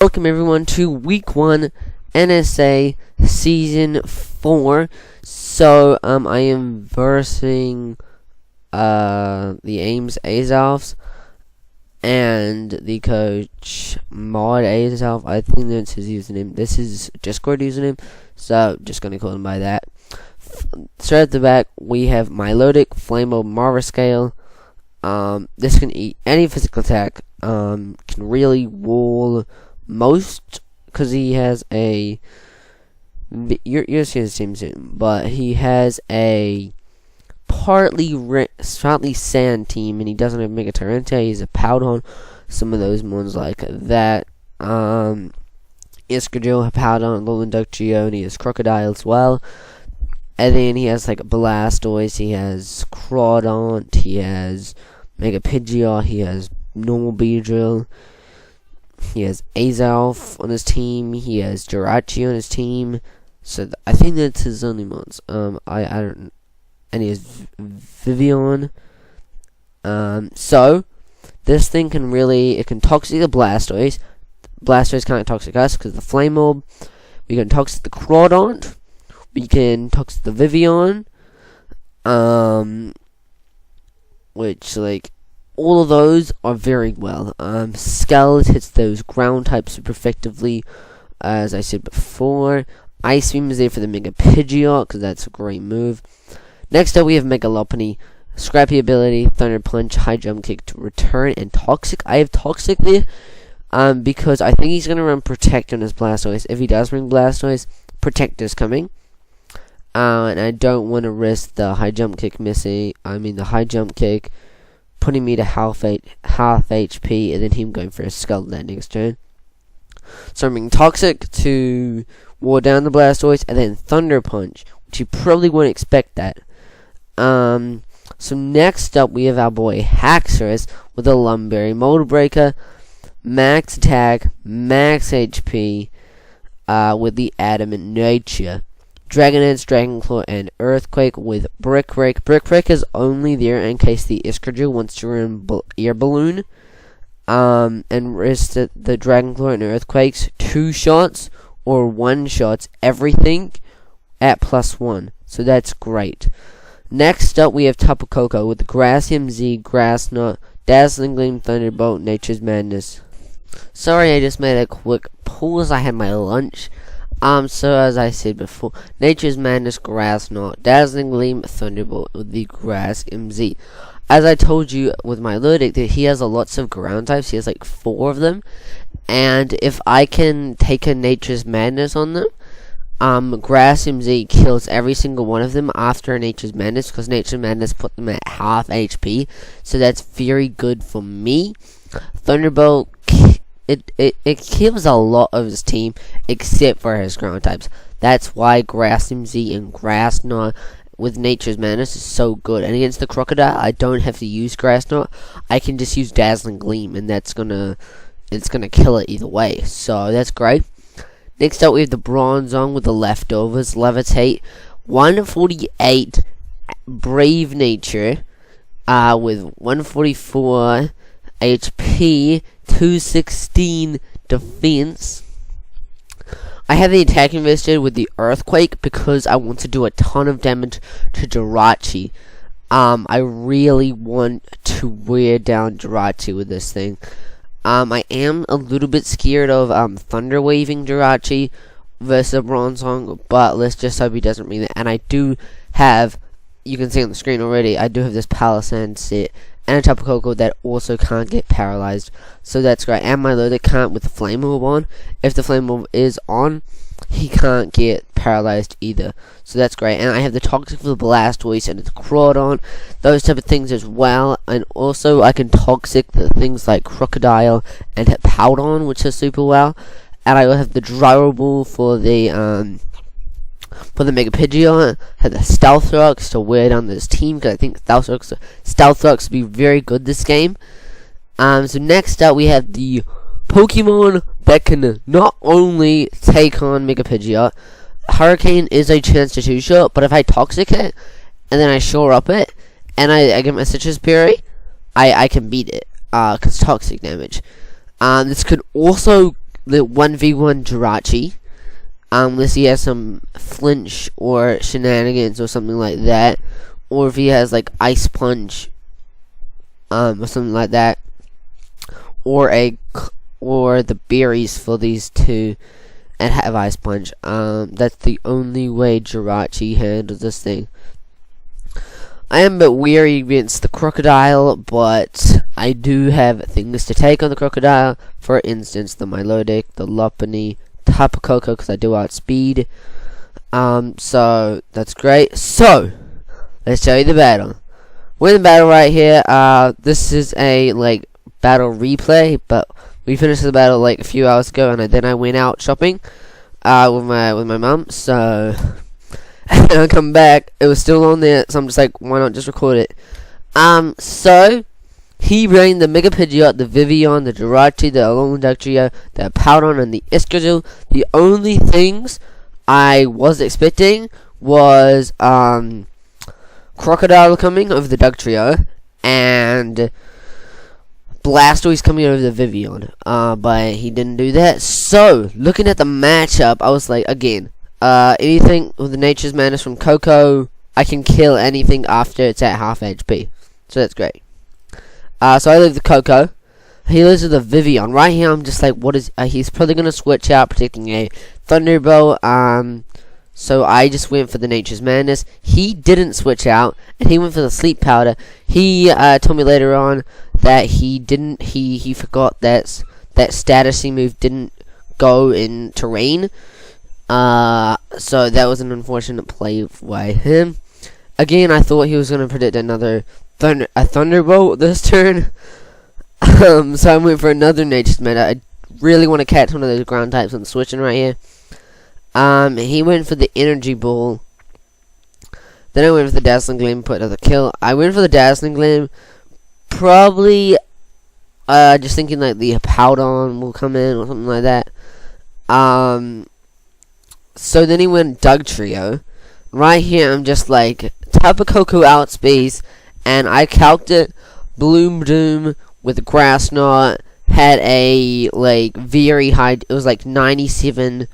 Welcome everyone to week 1 NSA season 4. So I am versing the Ames azelfs and the coach mod azelf. I think that's his username. This is Discord username, so just gonna call him by that. Straight at the back we have Milotic, Flameo, Marva Scale. This can eat any physical attack. Can really wall most, because he has a you're seeing his team soon, but he has a slightly sand team, and he doesn't have Mega Torrente. He's a Powdon, some of those ones like that. Escadrille, Powdon, Lowland and he has Crocodile as well. And then he has like Blastoise, he has Crawdaunt, he has Mega Pidgeot, he has normal Beedrill. He has Azelf on his team. He has Jirachi on his team. So I think that's his only mods. I don't. And he has Vivian. So this thing can it can toxic the Blastoise. Blastoise can't toxic us because the Flame Orb. We can toxic the Crawdaunt. We can toxic the Vivian. Which all of those are very well. Scald hits those ground types super effectively, as I said before. Ice Beam is there for the Mega Pidgeot, because that's a great move. Next up we have Mega Lopunny, Scrappy ability, Thunder Punch, High Jump Kick to return, and Toxic. I have Toxic there, because I think he's going to run Protect on his Blastoise. If he does bring Blastoise, Protect is coming. And I don't want to risk the High Jump Kick the High Jump Kick putting me to half HP, and then him going for a Scald that next turn. So I'm being Toxic to ward down the Blastoise, and then Thunder Punch, which you probably wouldn't expect that. So next up we have our boy Haxorus with a Lumberry, Mold Breaker, Max Attack, Max HP, with the Adamant Nature. Dragon Dance, Dragon Claw, and Earthquake with Brick Break. Brick Break is only there in case the Escadrille wants to run Air Balloon. And risk the Dragon Claw and Earthquakes 2 shots or 1 shots, everything at +1. So that's great. Next up we have Tapu Koko with the Grass MZ, Grass Knot, Dazzling Gleam, Thunderbolt, Nature's Madness. Sorry, I just made a quick pause. I had my lunch. So as I said before, Nature's Madness, Grass Knot, Dazzling Gleam, Thunderbolt with the Grass MZ. As I told you with my Milotic, that he has lots of ground types. He has 4 of them, and if I can take a Nature's Madness on them, Grass MZ kills every single one of them after Nature's Madness, because Nature's Madness put them at half HP. So that's very good for me. Thunderbolt. It kills a lot of his team except for his ground types. That's why Grass MZ and Grass Knot with Nature's Madness is so good. And against the Crocodile, I don't have to use Grass Knot. I can just use Dazzling Gleam, and it's gonna kill it either way. So that's great. Next up we have the Bronzong with the Leftovers, Levitate, 148 Brave Nature, with 144 HP, 216 defense. I have the attack invested with the Earthquake because I want to do a ton of damage to Jirachi. I really want to wear down Jirachi with this thing. I am a little bit scared of Thunder Waving Jirachi versus Bronzong, but let's just hope he doesn't bring that. And I do have, you can see on the screen already, I do have this Palisand set and a Tapu Koko that also can't get paralyzed, so that's great. And my Milotic can't with the Flame Orb on. If the Flame Orb is on, he can't get paralyzed either, so that's great. And I have the Toxic for the Blastoise and the Crawdaunt, those type of things as well. And also I can Toxic the things like Crocodile and hit Powdon, which is super well. And I will have the Drywall for the Mega Pidgeot, had the Stealth Rocks to wear down this team, because I think Stealth Rocks will be very good this game. So next up we have the Pokemon that can not only take on Mega Pidgeot. Hurricane is a chance to 2-shot, but if I Toxic it, and then I shore up it, and I get my Citrus Berry, I can beat it, because Toxic damage. This could also the 1v1 Jirachi. Unless he has some flinch or shenanigans or something like that, or if he has like ice punch, or something like that, or the berries for these two, and have ice punch. That's the only way Jirachi handles this thing. I am a bit weary against the crocodile, but I do have things to take on the crocodile. For instance, the Milotic, the Lopunny, Tapu Koko, because I do outspeed. So that's great. So let's show you the battle. We're in the battle right here. This is a like battle replay, but we finished the battle like a few hours ago, and then I went out shopping with my mum. So and I come back, it was still on there. So I'm just like, why not just record it? So he ran the Mega Pidgeot, the Vivian, the Jirachi, the Alolan Dugtrio, the Powdon, and the Escadrille. The only things I was expecting was Crocodile coming over the Dugtrio and Blastoise coming over the Vivian. But he didn't do that. So looking at the matchup, I was like, again, anything with the Nature's Madness from Coco, I can kill anything after it's at half HP. So that's great. So I leave the Coco. He lives with the Vivian. Right here, I'm just like, what is... he's probably going to switch out, predicting a Thunderbolt. So I just went for the Nature's Madness. He didn't switch out, and he went for the Sleep Powder. He told me later on that he didn't... He forgot that statusy move didn't go in terrain. So that was an unfortunate play by him. Again, I thought he was going to predict another... a Thunderbolt this turn. So I went for another Nature's Meta. I really want to catch one of those ground types on switching right here. He went for the Energy Ball. Then I went for the Dazzling Gleam, put another kill. I went for the Dazzling Gleam. Probably just thinking like the Powdon will come in or something like that. So then he went Dugtrio. Right here I'm just like Tapu Koko outspace. And I calced it. Bloom Doom with Grass Knot had a like very high. It was like 97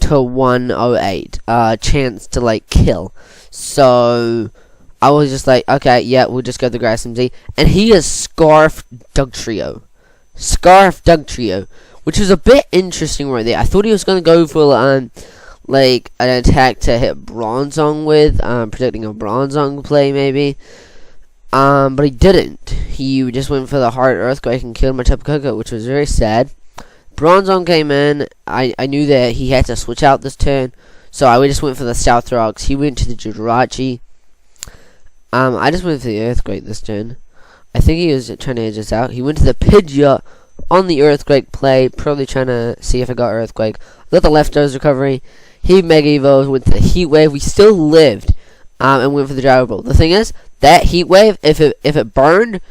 to 108 chance to like kill. So I was just like, okay, yeah, we'll just go the Grass MZ. And he is Scarf Dugtrio, which is a bit interesting right there. I thought he was gonna go for like an attack to hit Bronzong with, predicting a Bronzong play maybe. But he didn't. He just went for the Hard Earthquake and killed my Tapu Koko, which was very sad. Bronzong came in. I knew that he had to switch out this turn, so I just went for the South Rocks. He went to the Jirachi. I just went for the Earthquake this turn. I think he was trying to edge us out. He went to the Pidgeot on the Earthquake play, probably trying to see if I got Earthquake. Got the Leftovers recovery. He Mega Evolved, went to the Heat Wave. We still lived, and went for the Gyro Ball. The thing is, that Heat Wave, if it burned,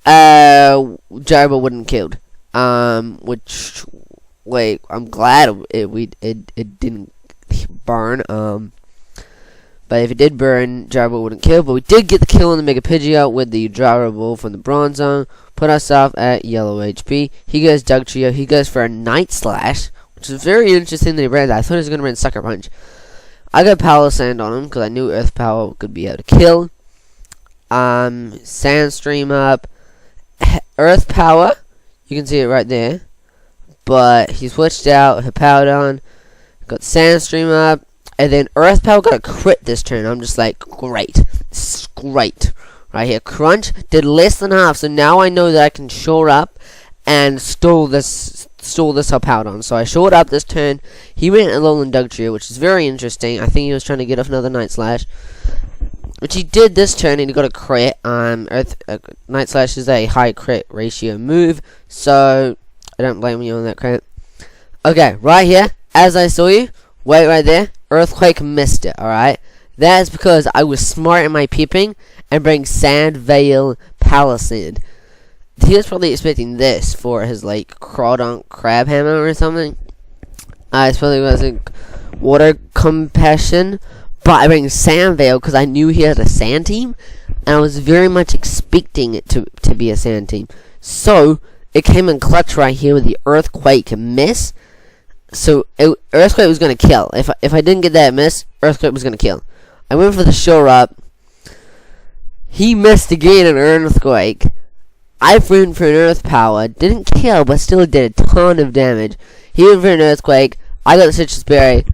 Gyro Ball wouldn't killed. Which, wait, I'm glad it didn't burn. But if it did burn, Gyro Ball wouldn't kill. But we did get the kill on the Mega Pidgeot with the Gyro Ball from the Bronzong. Put ourselves at yellow HP. He goes Dugtrio. He goes for a Night Slash, which is very interesting that he ran that. I thought he was going to run Sucker Punch. I got Power Sand on him because I knew Earth Power could be able to kill. Sandstream up. Earth Power. You can see it right there. But he switched out. Hippowdon. Got Sandstream up. And then Earth Power got a crit this turn. I'm just like, great. This is great. Right here. Crunch did less than half. So now I know that I can shore up and stall this Hippowdon. So I shored up this turn. He went Alolan Dugtrio, which is very interesting. I think he was trying to get off another Night Slash, which he did this turn, and he got a crit. Night Slash is a high crit ratio move, so I don't blame you on that crit. Okay, right here, as I saw you, wait right there, Earthquake missed it, alright? That is because I was smart in my peeping and bring Sand Veil Palisade. He was probably expecting this for his, like, Crawdonk Crab Hammer or something. It probably wasn't Water Compassion. But I bring Sand Veil because I knew he had a Sand team. And I was very much expecting it to be a Sand team. So, it came in clutch right here with the earthquake miss. So earthquake was gonna kill. If I didn't get that miss, earthquake was gonna kill. I went for the shore up. He missed again an earthquake. I went for an earth power. Didn't kill, but still did a ton of damage. He went for an earthquake. I got the citrus berry.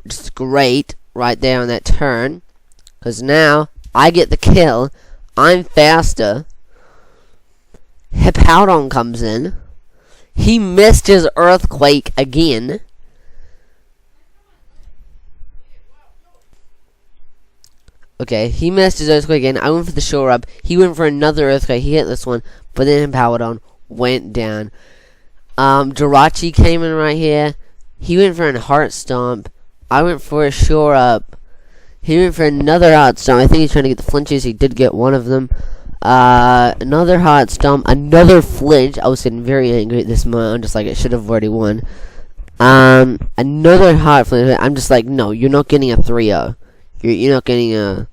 Just great right there on that turn. Because now I get the kill. I'm faster. Hippowdon comes in. He missed his earthquake again. Okay, he missed his earthquake again. I went for the shore up. He went for another earthquake. He hit this one, but then Hippowdon went down. Jirachi came in right here. He went for a heart stomp. I went for a shore up. He went for another heart stomp. I think he's trying to get the flinches. He did get one of them. Another heart stomp. Another flinch. I was getting very angry at this moment. I'm just like, I should have already won. Another heart flinch. I'm just like, no, you're not getting a 3-0. You're not getting a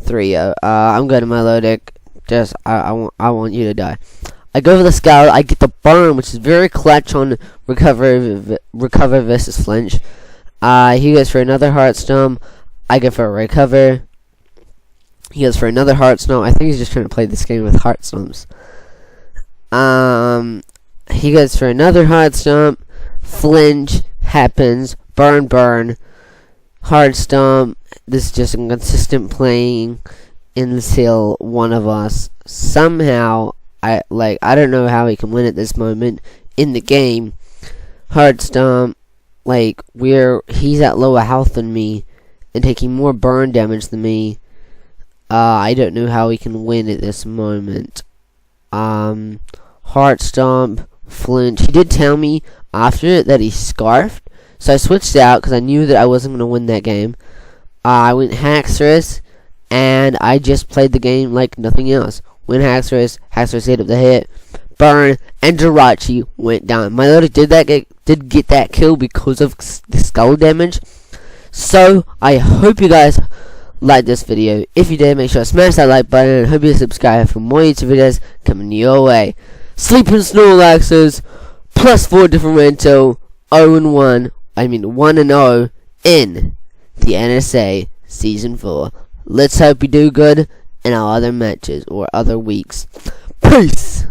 3-0. I'm going to my low deck. Just, I want you to die. I go for the scout. I get the burn, which is very clutch on recover versus flinch. He goes for another heart stomp. I go for a recover. He goes for another heart stomp. I think he's just trying to play this game with heart stomps. He goes for another heart stomp. Flinch happens. Burn. Hard stomp. This is just inconsistent playing until one of us somehow, I don't know how he can win at this moment in the game. Hard stomp, he's at lower health than me and taking more burn damage than me. I don't know how he can win at this moment. Heart stomp, flinch. He did tell me after it that he scarfed, so I switched out because I knew that I wasn't going to win that game. I went Haxorus, and I just played the game like nothing else. Went Haxorus hit up the hit, burn, and Jirachi went down. My loader did get that kill because of the skull damage. So I hope you guys liked this video. If you did, make sure to smash that like button, and hope you subscribe for more YouTube videos coming your way. Sleeping Snorlaxes, +4 differential, 1-0 in the NSA Season 4. Let's hope you do good in our other matches or other weeks. Peace!